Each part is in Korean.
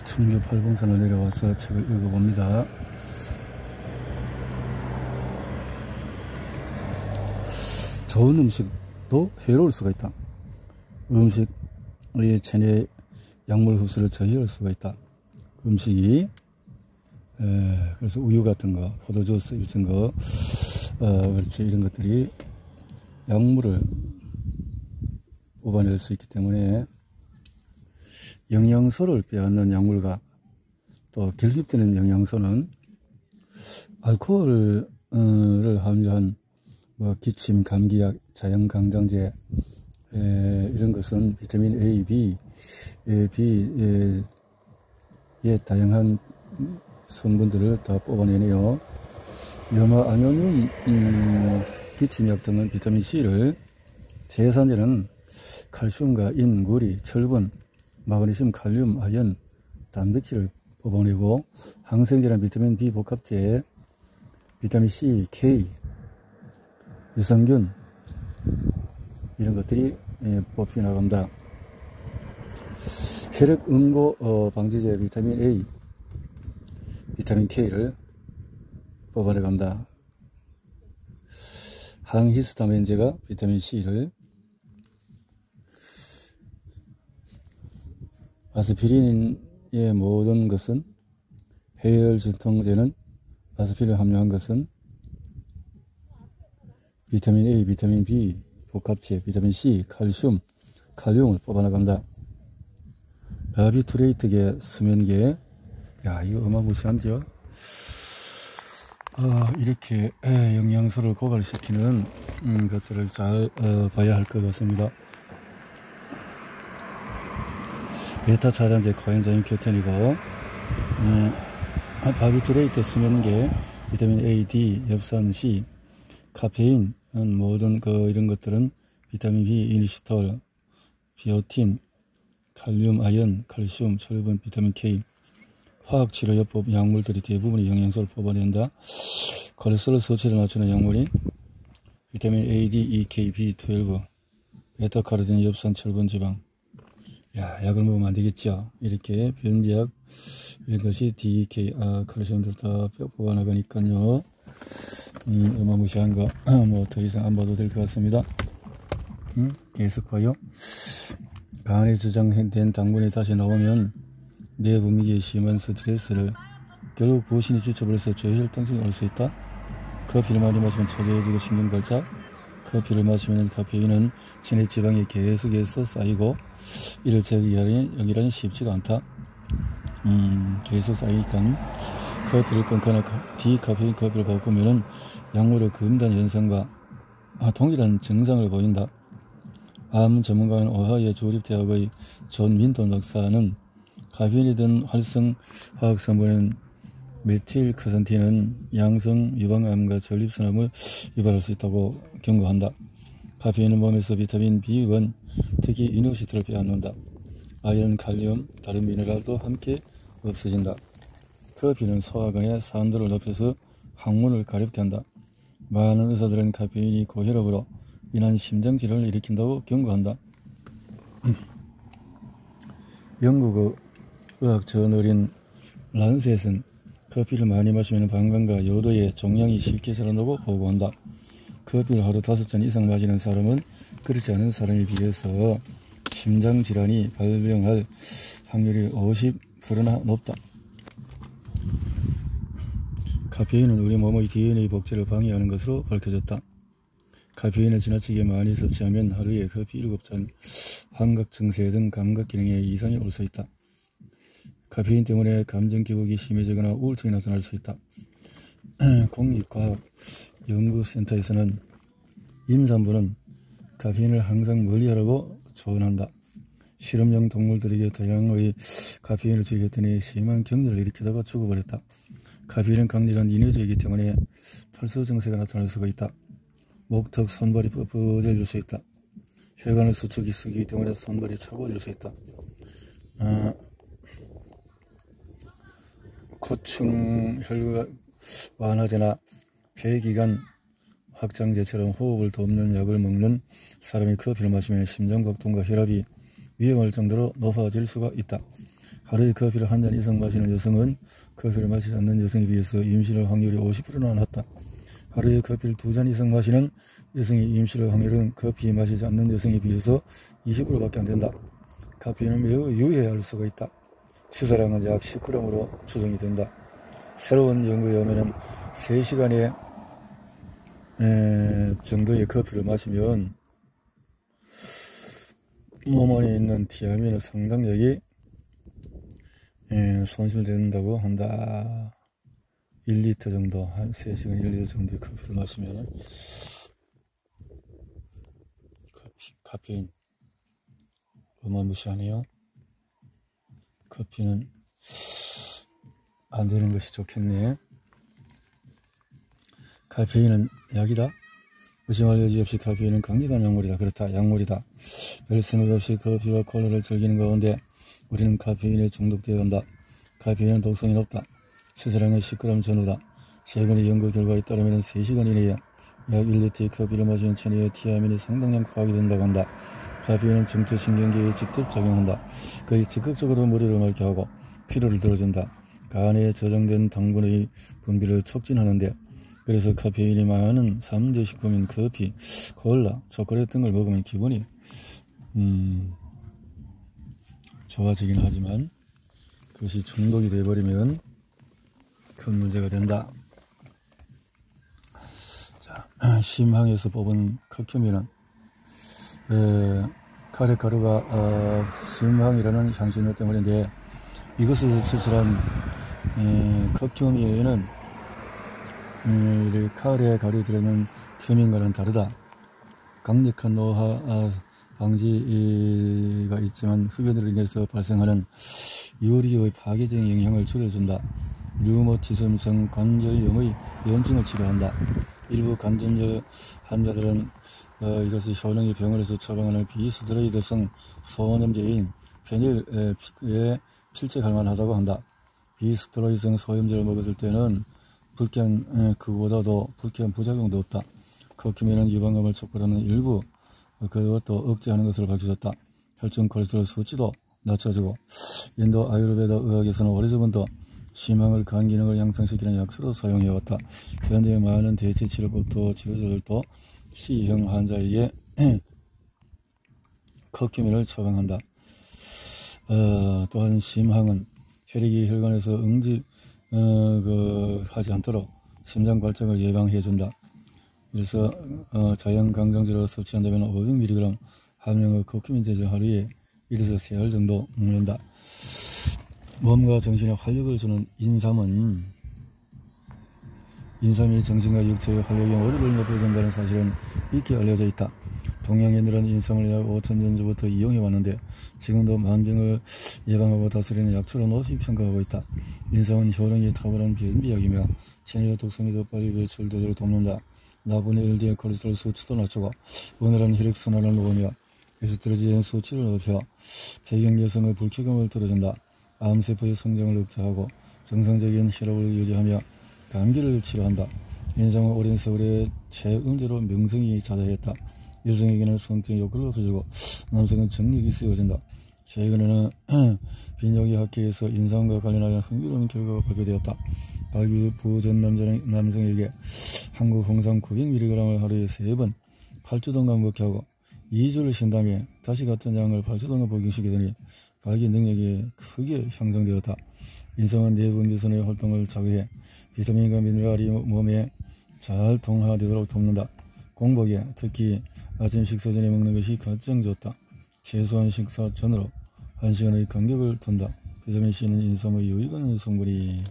충주 팔봉산을 내려와서 책을 읽어봅니다. 좋은 음식도 해로울 수가 있다. 음식의 체내 약물 흡수를 저해할 수가 있다. 음식이 그래서 우유 같은 거, 포도주스 일정 거, 그렇지, 이런 것들이 약물을 뽑아낼 수 있기 때문에 영양소를 빼앗는 약물과 또 결핍되는 영양소는 알코올을 함유한 기침, 감기약, 자연강장제 이런 것은 비타민 A, B의 다양한 성분들을 다 뽑아내네요. 염화, 아뇨늄, 기침약 등은 비타민 C를, 제산제는 칼슘과 인, 구리, 철분, 마그네슘, 칼륨, 아연, 단백질을 뽑아내고, 항생제는 비타민 B 복합제, 비타민 C, K, 유산균 이런 것들이 뽑혀 나간다. 혈액 응고 방지제 비타민 A, 비타민 K를 뽑아내간다. 항히스타민제가 비타민 C를, 아스피린의 모든 것은, 해열진통제는 아스피린을 함유한 것은 비타민 A, 비타민 B 복합제, 비타민 C, 칼슘, 칼륨을 뽑아나간다. 바비투레이트계, 수면계, 야, 이거 어마무시한죠? 이렇게 영양소를 고갈시키는 것들을 잘 봐야 할 것 같습니다. 베타 차단제, 코엔자임 Q10이고, 바비투레이트, 수면계, 비타민 A, D, 엽산, C, 카페인, 모든 이런 것들은 비타민 B, 이니시톨, 비오틴, 칼륨, 아연, 칼슘, 철분, 비타민 K, 화학치료요법 약물들이 대부분의 영양소를 뽑아낸다. 콜레스테롤 수치를 낮추는 약물인 비타민 A, D, E, K, B12, 베타카로틴, 엽산, 철분, 지방. 야, 약을 먹으면 안 되겠죠. 이렇게 변비약 이런 것이 D, K, 칼슘들 다 뽑아나가니까요. 어마무시한 거 뭐 더 이상 안 봐도 될 것 같습니다. 계속 봐요. 간에 저장된 당분이 다시 나오면 뇌 분비기에 심한 스트레스를 결국 부신이 지쳐버려서 저혈당증이 올 수 있다. 커피를 많이 마시면 초조해지고 신경발작. 커피를 마시면 카페인은 체내 지방에 계속해서 쌓이고 이를 제거하기는 쉽지가 않다. 계속 쌓이니까 커피를 끊거나 디카페인 커피를 바꾸면은 약물을 금단 현상과 동일한 증상을 보인다. 암 전문가인 오하이오 주립대학의 존 민턴 박사는 카페인이 든 활성 화학 성분인 메틸 크산틴은 양성 유방암과 전립선암을 유발할 수 있다고 경고한다. 카페인은 몸에서 비타민 B1, 특히 이노시트를 빼앗는다. 아연, 칼륨, 다른 미네랄도 함께 없어진다. 커피는 소화관의 산도를 높여서 항문을 가렵게 한다. 많은 의사들은 카페인이 고혈압으로 인한 심장질환을 일으킨다고 경고한다. 영국 의학 저널인 란셋은 커피를 많이 마시면 방광과 요도의 종양이 쉽게 자라나고 보고한다. 커피를 하루 5잔 이상 마시는 사람은 그렇지 않은 사람에 비해서 심장질환이 발병할 확률이 50%나 높다. 카페인은 우리 몸의 DNA 복제를 방해하는 것으로 밝혀졌다. 카페인을 지나치게 많이 섭취하면 하루에 커피 7잔, 환각 증세 등 감각 기능에 이상이 올 수 있다. 카페인 때문에 감정 기복이 심해지거나 우울증이 나타날 수 있다. 국립과학연구센터에서는 임산부는 카페인을 항상 멀리하라고 조언한다. 실험용 동물들에게 다량의 카페인을 주겠더니 심한 격리를 일으키다가 죽어버렸다. 카페인은 강력한 이뇨제이기 때문에 탈수 증세가 나타날 수가 있다. 목턱, 손발이 뻣뻣해질 수 있다. 혈관을 수축이 쓰기 때문에 손발이 차가워질 수 있다. 고충 혈관 완화제나 폐기관 확장제처럼 호흡을 돕는 약을 먹는 사람이 커피를 마시면 심장박동과 혈압이 위험할 정도로 높아질 수가 있다. 하루에 커피를 한 잔 이상 마시는 여성은 커피를 마시지 않는 여성에 비해서 임신할 확률이 50%나 낮다. 하루에 커피를 2잔 이상 마시는 여성의 임신할 확률은 커피 마시지 않는 여성에 비해서 20%밖에 안 된다. 카페인은 매우 유해할 수가 있다. 시사량은 약 10g으로 추정이 된다. 새로운 연구에 의하면 3시간의 정도의 커피를 마시면 몸 안에 있는 티아민의 상당력이 손실된다고 한다. 1리터 정도, 한 3시간 1리터 정도의 커피를 마시면 카페인 어마무시하네요. 커피는 안 되는 것이 좋겠네. 카페인은 약이다. 의심할 여지 없이 카페인은 강력한 약물이다. 그렇다. 약물이다. 별 생각 없이 커피와 콜라를 즐기는 가운데 우리는 카페인에 중독되어 간다. 카페인은 독성이 높다. 시사량의 10g 전후다. 최근의 연구 결과에 따르면 3시간 이내에 약 1리터의 커피를 마시는 체내의 티아민이 상당량 파악이 된다고 한다. 카페인은 중추신경계에 직접 작용한다. 거의 적극적으로 머리를 맑게 하고 피로를 들어준다. 간에 저장된 당분의 분비를 촉진하는데, 그래서 카페인이 많은 3대 식품인 커피, 콜라, 초콜릿 등을 먹으면 기분이 좋아지긴 하지만 그것이 중독이 되어버리면 큰 문제가 된다. 자, 심항에서 뽑은 커큐민은 카레가루가 심항이라는 향신료 때문인데, 이것을 추출한 커큐민은 카레 가루에 들어있는 큐민과는 다르다. 강력한 노화 방지가 있지만 흡연으로 인해서 발생하는 유리의 파괴적인 영향을 줄여준다. 류머티즘성 관절염의 염증을 치료한다. 일부 간염증 환자들은 이것이 효능이 병원에서 처방하는 비스테로이드성 소염제인 페닐에 필적할 만하다고 한다. 비스테로이드성 소염제를 먹었을 때는 불쾌한 그보다도 불쾌한 부작용도 없다. 커큐민은 유방암을 촉발하는 일부 그것도 억제하는 것으로 밝혀졌다. 혈중 콜레스테롤 수치도 낮춰주고, 인도 아유르베다 의학에서는 오래전부터 심항을 간 기능을 향상시키는 약수로 사용해왔다. 현재 많은 대체 치료법도 치료제들도 C형 환자에게 커큐민을 처방한다. 또한 심항은 혈액이 혈관에서 하지 않도록 심장 발작을 예방해준다. 그래서 자연강장제로 섭취한다면 500mg 함량의 커큐민 제제 하루에 1에서 3알 정도 먹는다. 몸과 정신에 활력을 주는 인삼은 인삼이 정신과 육체의 활력의 모두를 높여준다는 사실은 익히 알려져 있다. 동양인들은 인삼을 약 5,000년 전부터 이용해왔는데 지금도 만병을 예방하고 다스리는 약초로 높이 평가하고 있다. 인삼은 효능이 탁월한 변비약이며 체내의 독성이 더 빨리 배출되도록 돕는다. 나쁜 LDL 콜레스테롤 수치도 낮추고 원활한 혈액순환을 도우며 에스트로겐 수치를 높여 폐경 여성의 불쾌감을 떨어준다. 암세포의 성장을 억제하고 정상적인 혈압을 유지하며 감기를 치료한다. 인삼은 오랜 세월의 체음제로 명성이 자자했다. 여성에게는 성적 욕구를 높여주고 남성은 정력이 세워진다. 최근에는 빈혈기 학회에서 인삼과 관련하여 흥미로운 결과가 발표되었다. 발기부 전 남성에게 한국 홍삼 900mg을 하루에 3번 8주 동안 먹게 하고 2주를 쉰 다음에 다시 같은 양을 8주 동안 복용시키더니 발기 능력이 크게 향상되었다. 인삼은 내부 미선의 활동을 자극해 비타민과 미네랄이 몸에 잘 동화되도록 돕는다. 공복에 특히 아침 식사 전에 먹는 것이 가장 좋다. 최소한 식사 전으로 1시간의 간격을 둔다. 비타민 C는 인삼의 유익한 성분이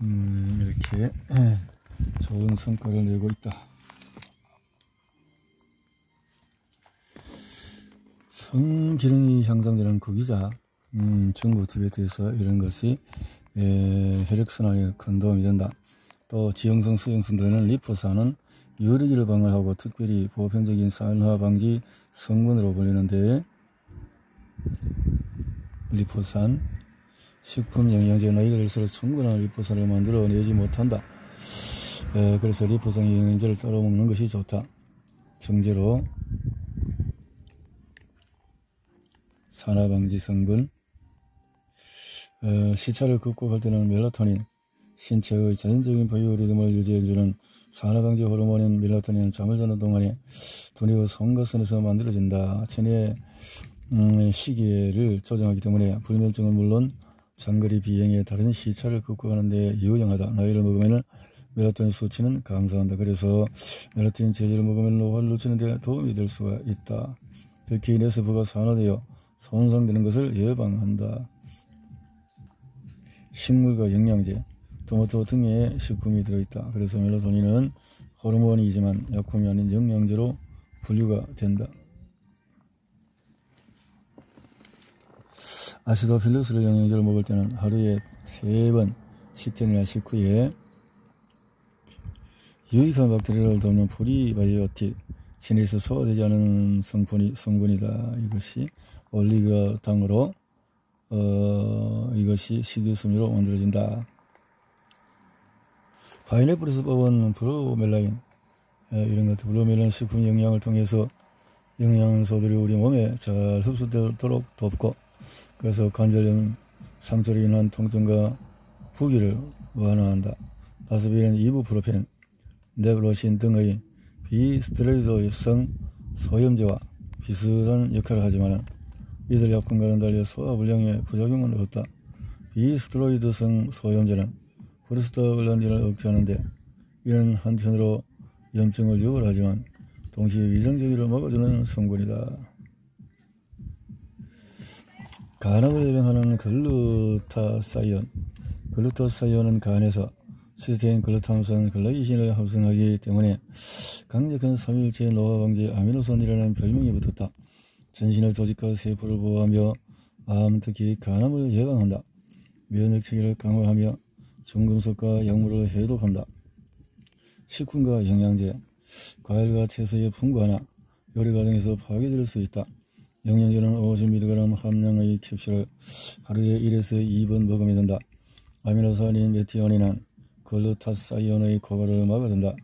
이렇게 좋은 성과를 내고 있다. 성기능이 향상되는 구기자, 중국 티베트에서 이런 것이 혈액순환에 큰 도움이 된다. 또 지용성 수용성 되는 리포산은 유리기를 방어하고 특별히 보편적인 산화 방지 성분으로 불리는데, 리포산 식품 영양제 나이가 들수록 충분한 리포산을 만들어내지 못한다. 그래서 리포산 영양제를 따로 먹는 것이 좋다. 정제로 산화 방지 성분, 시차를 극복할 때는 멜라토닌, 신체의 자연적인 바이오 리듬을 유지해주는 산화방지 호르몬인 멜라토닌은 잠을 자는 동안에 두뇌의 송각선에서 만들어진다. 체내 시계를 조정하기 때문에 불면증은 물론 장거리 비행의 다른 시차를 극복하는 데 유용하다. 나이를 먹으면 멜라토닌 수치는 감소한다. 그래서 멜라토닌 제제를 먹으면 노화를 늦추는 데 도움이 될 수가 있다. 특히 내세포가 산화되어 손상되는 것을 예방한다. 식물과 영양제, 토마토 등의 식품이 들어있다. 그래서 멜라토닌은 호르몬이지만 약품이 아닌 영양제로 분류가 된다. 아시도필루스 영양제를 먹을 때는 하루에 3번 식전이나 식후에 유익한 박테리아를 돕는 프리바이오틱, 체내에서 소화되지 않은 성분이다. 이것이 올리고당으로 이것이 식이섬유로 만들어진다. 파인애플에서 뽑은 브로멜라인, 이런 것들 브로멜라인 식품 영양을 통해서 영양소들이 우리 몸에 잘 흡수되도록 돕고, 그래서 관절염, 상처로 인한 통증과 부기를 완화한다. 다스비는 이부프로펜, 네브로신 등의 비스테로이드성 소염제와 비슷한 역할을 하지만 이들 약품과는 달리 소화불량의 부작용은 없다. 비스테로이드성 소염제는 프로스타글란딘을 억제하는데 이는 한편으로 염증을 유발하지만 동시에 위장제기를 막아주는 성분이다. 간암을 예방하는 글루타사이온은 간에서 시스테인 글루타민산 글라이신을 합성하기 때문에 강력한 3일체 노화 방지 아미노산이라는 별명이 붙었다. 전신의 조직과 세포를 보호하며 암, 특히 간암을 예방한다. 면역 체계를 강화하며 중금속과 약물을 해독한다. 식품과 영양제, 과일과 채소의 풍부하나 요리 과정에서 파괴될 수 있다. 영양제는 50mg 함량의 캡슐을 하루에 1에서 2번 먹으면 된다. 아미노산인 메티오닌은 글루타사이온의 고갈을 막아준다.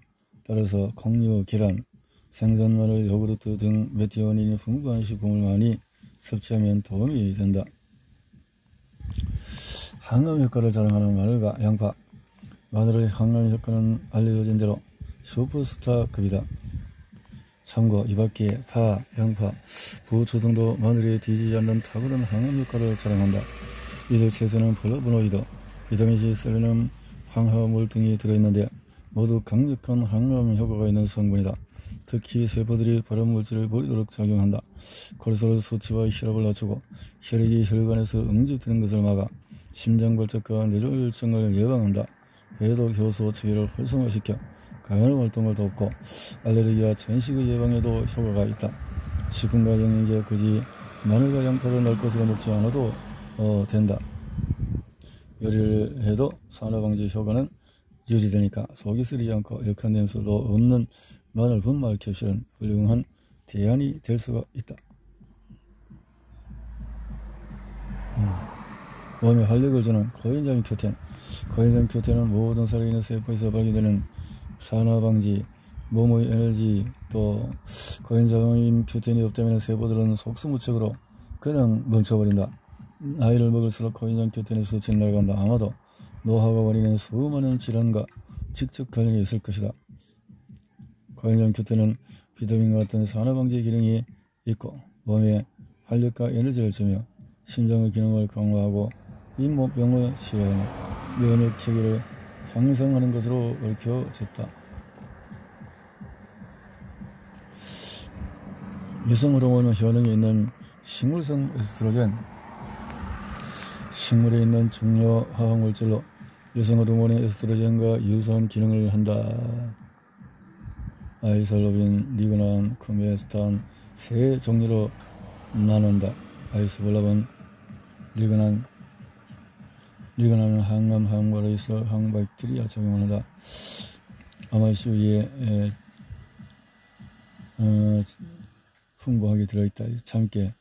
따라서 콩류, 계란, 생선, 마늘, 요구르트 등 메티오닌이 풍부한 식품을 많이 섭취하면 도움이 된다. 항암 효과를 자랑하는 마늘과 양파. 마늘의 항암 효과는 알려진 대로 슈퍼스타급이다. 참고 이 밖에 파, 양파, 부추 등도 마늘에 뒤지지 않는 탁월한 항암 효과를 자랑한다. 이들 채소는 플라보노이드, 비타민C, 셀레늄, 황화물 등이 들어있는데 모두 강력한 항암 효과가 있는 성분이다. 특히 세포들이 발암물질을 버리도록 작용한다. 콜레스테롤 수치와 혈압을 낮추고 혈액이 혈관에서 응집되는 것을 막아 심장발작과 뇌졸중을 예방한다. 해독 효소 체계를 활성화시켜 강혈 활동을 돕고 알레르기와 전식의 예방에도 효과가 있다. 식품과 영양제 굳이 마늘과 양파를 날 것으로 먹지 않아도 된다. 요리를 해도 산화방지 효과는 유지되니까 속이 쓰리지 않고 역한 냄새도 없는 마늘 분말 캡슐은 훌륭한 대안이 될 수가 있다. 몸에 활력을 주는 코엔자임 Q10. 코엔자임 Q10은 모든 살아있는 세포에서 발견되는 산화방지, 몸의 에너지, 또 코엔자임 Q10이 없다면 세포들은 속수무책으로 그냥 멈춰버린다. 나이를 먹을수록 코엔자임 Q10의 수치는 날아간다. 아마도 노화가 원인인 수많은 질환과 직접 관련이 있을 것이다. 코엔자임 Q10은 비타민과 같은 산화방지 기능이 있고 몸에 활력과 에너지를 주며 심장의 기능을 강화하고 잇몸병을 치료하는 면역 체계를 향상하는 것으로 얽혀졌다. 여성 호르몬 효능이 있는 식물성 에스트로겐. 식물에 있는 중요 화학물질로 여성 호르몬의 에스트로겐과 유사한 기능을 한다. 아이솔로빈, 리그난, 쿠메스탄 세 종류로 나눈다. 아이소블라본, 리그난은 항암 항물에 있어 항박테리아 작용을 한다. 아마이슈 위에 풍부하게 들어있다. 참깨,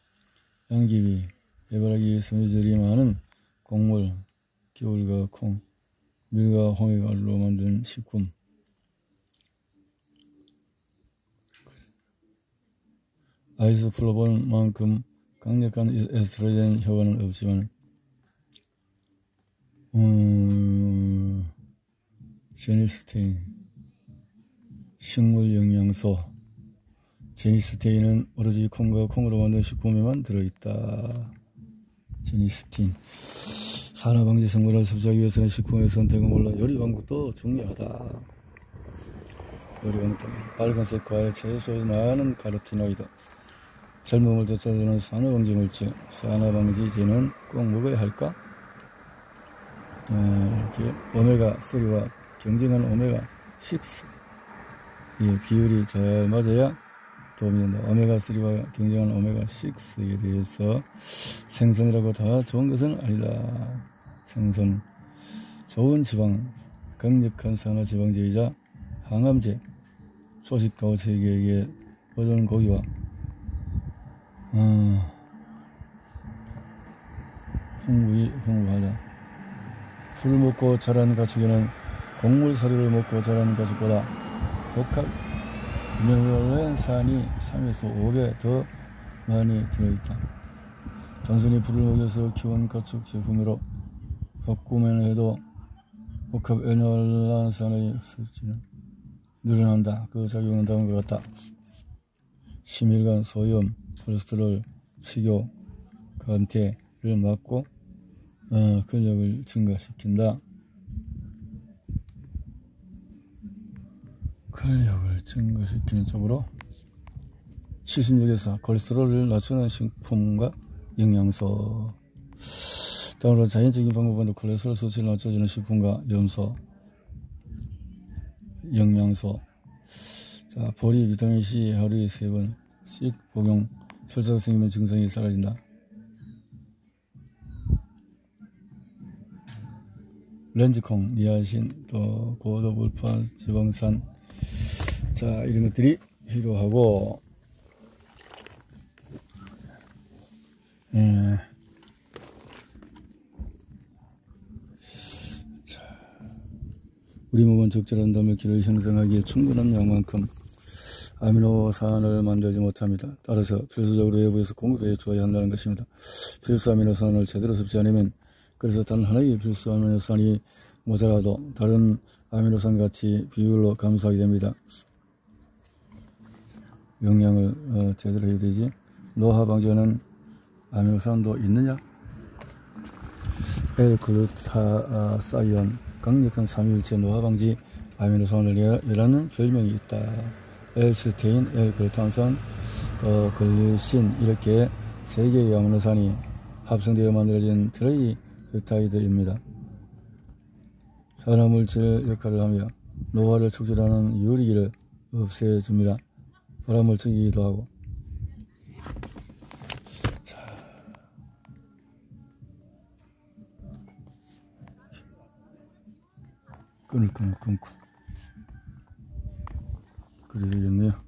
양귀비, 해바라기 섬유질이 많은 곡물, 겨울과 콩, 밀과 홍해가루로 만든 식품. 아이소플라본만큼 강력한 에스트로겐 효과는 없지만 제니스테인, 식물 영양소. 제니스테인은 오로지 콩과 콩으로 만든 식품에만 들어있다. 제니스틴. 산화방지 성분을 섭취하기 위해서는 식품의 선택은 물론 요리 방법도 중요하다. 요리 방법. 빨간색 과일, 채소에 많은 카로티노이드. 젊음을 되찾아주는 산화방지 물질. 산화방지제는 꼭 먹어야 할까? 이렇게 오메가3와 경쟁하는 오메가6. 이 비율이 잘 맞아야 도움이 된다. 오메가3와 경쟁하는 오메가6에 대해서 생선이라고 다 좋은 것은 아니다. 생선, 좋은 지방, 강력한 산화지방제이자 항암제, 소식가와 세계에게 얻은 고기와 풍부하다. 풀 먹고 자란 가축에는 곡물 사료를 먹고 자란 가축보다 복합 미네랄산이 3에서 5배 더 많이 들어있다. 단순히 풀을 먹여서 키운 가축 제품으로 바꾸면 해도 복합 미네랄산의 섭취는 늘어난다. 그 작용은 다음과 같다. 심혈관 소염, 콜레스테롤, 식욕, 감퇴를 막고 근력을 증가시킨다. 근력을 증가시키는 쪽으로 76에서 콜레스테롤을 낮추는 식품과 영양소. 다음으로 자연적인 방법으로 콜레스테롤 수치를 낮춰주는 식품과 염소, 영양소. 자, 보리, 비타민C 하루에 3번씩 복용. 설사가 생기면 증상이 사라진다. 렌즈콩, 니아신, 또 고도불판, 지방산. 자, 이런 것들이 필요하고, 자, 우리 몸은 적절한 단백질을 형성하기에 충분한 양만큼 아미노산을 만들지 못합니다. 따라서 필수적으로 외부에서 공급해 줘야 한다는 것입니다. 필수 아미노산을 제대로 섭취 않으면, 그래서 단 하나의 필수 아미노산이 모자라도 다른 아미노산 같이 비율로 감소하게 됩니다. 영양을 제대로 해야 되지. 노화 방지에는 아미노산도 있느냐? L글루타사이온, 강력한 삼위일체 노화 방지 아미노산이라는 별명이 있다. L시스테인, L글루탄산, 또 글리신, 이렇게 3개의 아미노산이 합성되어 만들어진 트라이페타이드입니다. 산화물질 역할을 하며 노화를 촉진하는 유리기를 없애줍니다. 발암물질이기도 하고. 자, 끊고 그래야겠네요.